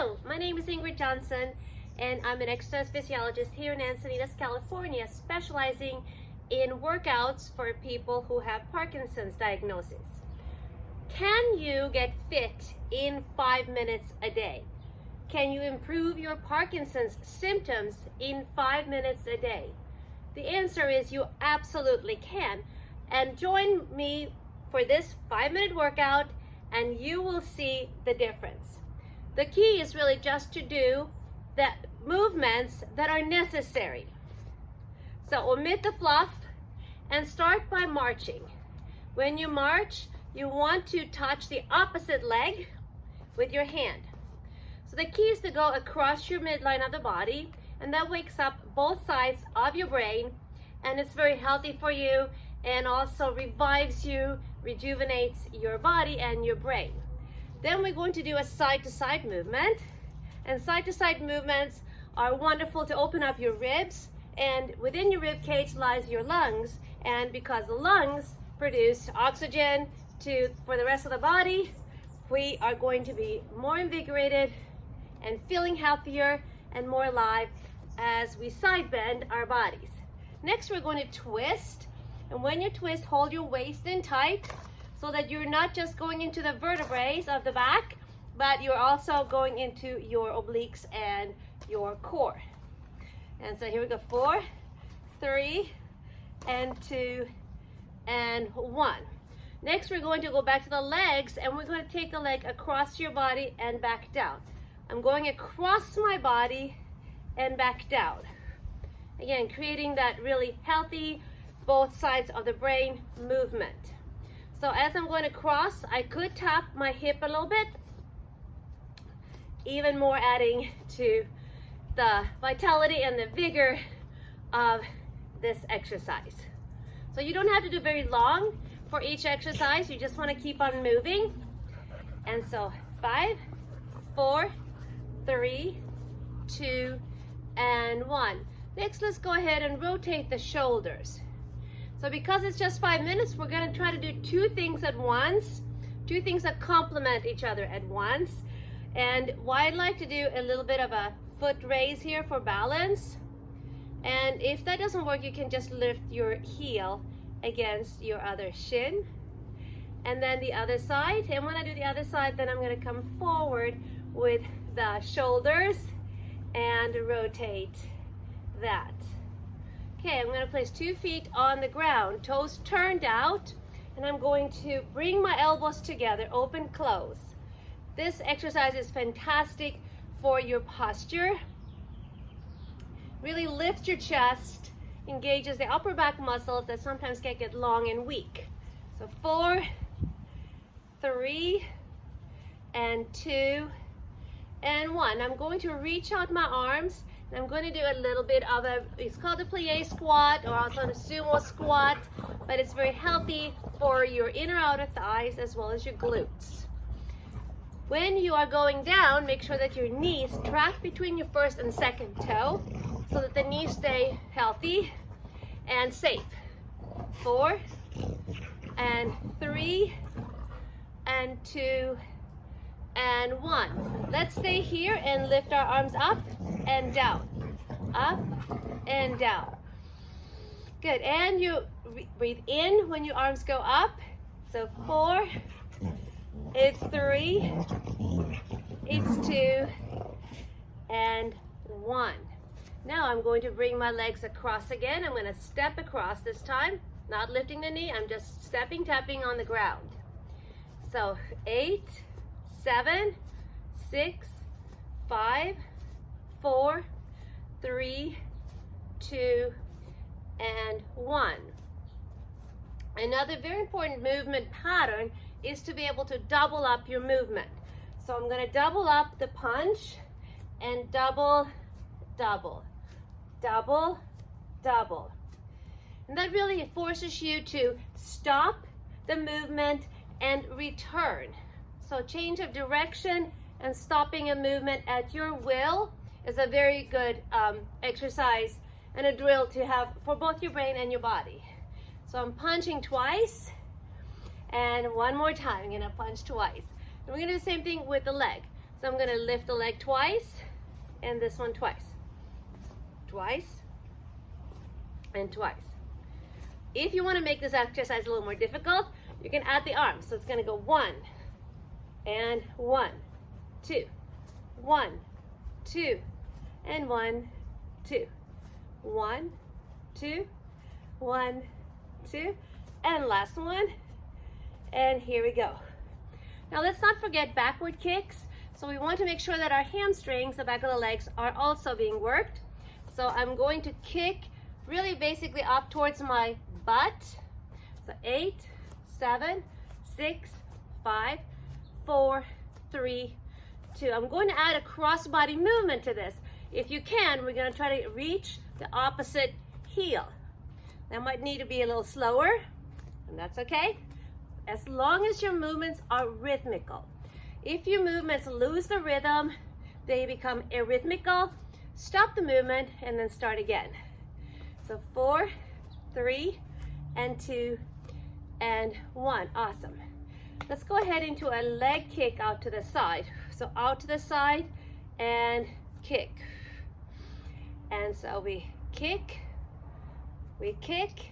Hello, my name is Ingrid Johnson, and I'm an exercise physiologist here in Encinitas, California, specializing in workouts for people who have Parkinson's diagnosis. Can you get fit in 5 minutes a day? Can you improve your Parkinson's symptoms in 5 minutes a day? The answer is you absolutely can. And join me for this 5-minute workout and you will see the difference. The key is really just to do the movements that are necessary. So omit the fluff and start by marching. When you march, you want to touch the opposite leg with your hand. So the key is to go across your midline of the body, and that wakes up both sides of your brain, and it's very healthy for you and also revives you, rejuvenates your body and your brain. Then we're going to do a side-to-side movement, and side-to-side movements are wonderful to open up your ribs, and within your rib cage lies your lungs, and because the lungs produce oxygen for the rest of the body, we are going to be more invigorated and feeling healthier and more alive as we side bend our bodies. Next, we're going to twist, and when you twist, hold your waist in tight so that you're not just going into the vertebrae of the back, but you're also going into your obliques and your core. And so here we go, 4, 3, and 2, and 1. Next, we're going to go back to the legs, and we're going to take a leg across your body and back down. I'm going across my body and back down. Again, creating that really healthy, both sides of the brain movement. So as I'm going across, I could tap my hip a little bit, even more adding to the vitality and the vigor of this exercise. So you don't have to do very long for each exercise, you just want to keep on moving. And so 5, 4, 3, 2, and 1. Next, let's go ahead and rotate the shoulders. So because it's just 5 minutes, we're going to try to do 2 things at once, 2 things that complement each other at once. And why I'd like to do a little bit of a foot raise here for balance. And if that doesn't work, you can just lift your heel against your other shin. And then the other side. And when I do the other side, then I'm going to come forward with the shoulders and rotate that. Okay, I'm going to place 2 feet on the ground, toes turned out, and I'm going to bring my elbows together, open, close. This exercise is fantastic for your posture. Really lift your chest, engages the upper back muscles that sometimes can get long and weak. So 4, 3, and 2, and 1. I'm going to reach out my arms, and I'm going to do a little bit of it's called a plie squat, or also a sumo squat, but it's very healthy for your inner outer thighs as well as your glutes. When you are going down, make sure that your knees track between your first and second toe so that the knees stay healthy and safe. 4, and 3, and 2, and 1. Let's stay here and lift our arms up and down, up and down. Good, and you breathe in when your arms go up. So 4, it's 3, it's 2, and 1. Now I'm going to bring my legs across again. I'm going to step across this time, not lifting the knee, I'm just stepping, tapping on the ground. So 8, 7, 6, 5, 4, 3, 2, and 1. Another very important movement pattern is to be able to double up your movement. So I'm going to double up the punch and double, double, double, double. And that really forces you to stop the movement and return. So change of direction and stopping a movement at your will is a very good exercise and a drill to have for both your brain and your body. So I'm punching twice, and one more time, I'm gonna punch twice. And we're gonna do the same thing with the leg. So I'm gonna lift the leg twice and this one twice. Twice and twice. If you wanna make this exercise a little more difficult, you can add the arms. So it's gonna go 1 and 1, 2, 1, 2, and 1, 2, 1, 2, 1, 2, and last one. And here we go. Now let's not forget backward kicks. So we want to make sure that our hamstrings, the back of the legs, are also being worked. So I'm going to kick really basically up towards my butt. So 8, 7, 6, 5, 4, 3, 2. I'm going to add a cross-body movement to this. If you can, we're going to try to reach the opposite heel. That might need to be a little slower, and that's okay, as long as your movements are rhythmical. If your movements lose the rhythm, they become arrhythmical, stop the movement and then start again. So 4, 3, and 2, and 1. Awesome. Let's go ahead into a leg kick out to the side. So out to the side and kick. And so we kick, we kick,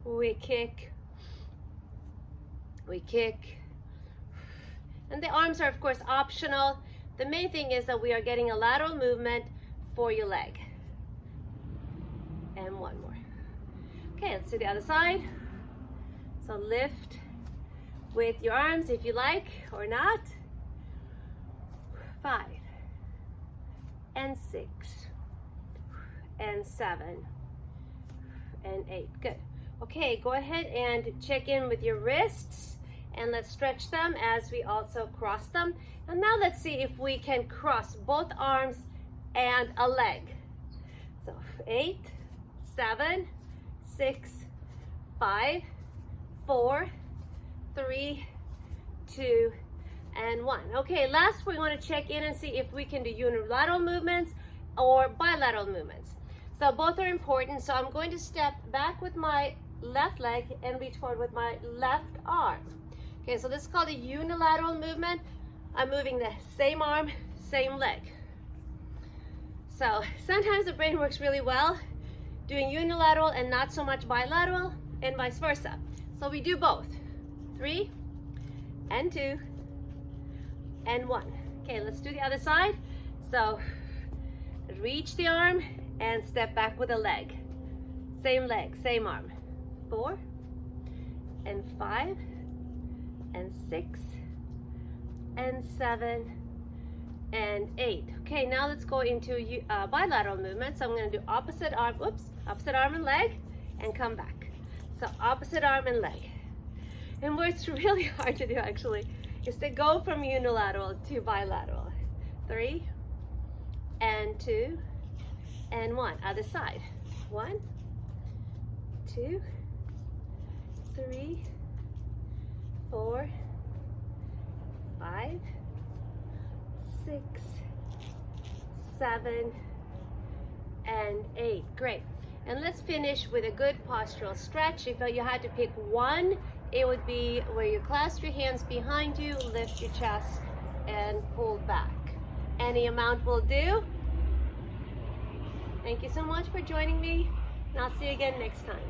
we kick, we kick. And the arms are of course optional. The main thing is that we are getting a lateral movement for your leg. And one more. Okay, let's do the other side. So lift with your arms if you like or not. 5 and 6 and 7 and 8. Good. Okay, go ahead and check in with your wrists and let's stretch them as we also cross them. And now let's see if we can cross both arms and a leg. So 8, 7, 6, 5, 4, 3, 2, and 1. Okay, last we want to check in and see if we can do unilateral movements or bilateral movements. So both are important. So I'm going to step back with my left leg and reach forward with my left arm. Okay, so this is called a unilateral movement. I'm moving the same arm, same leg. So sometimes the brain works really well doing unilateral and not so much bilateral, and vice versa. So we do both. 3 and 2 and 1. Okay, let's do the other side. So reach the arm and step back with a leg. Same leg, same arm. 4 and 5 and 6 and 7 and 8. Okay, now let's go into bilateral movement. So I'm going to do opposite arm, opposite arm and leg, and come back. So opposite arm and leg. And what's really hard to do actually is to go from unilateral to bilateral. 3 and 2 and 1. Other side. 1, 2, 3, 4, 5, 6, 7, and 8. Great. And let's finish with a good postural stretch. If you had to pick one, it would be where you clasp your hands behind you, lift your chest, and pull back. Any amount will do. Thank you so much for joining me, and I'll see you again next time.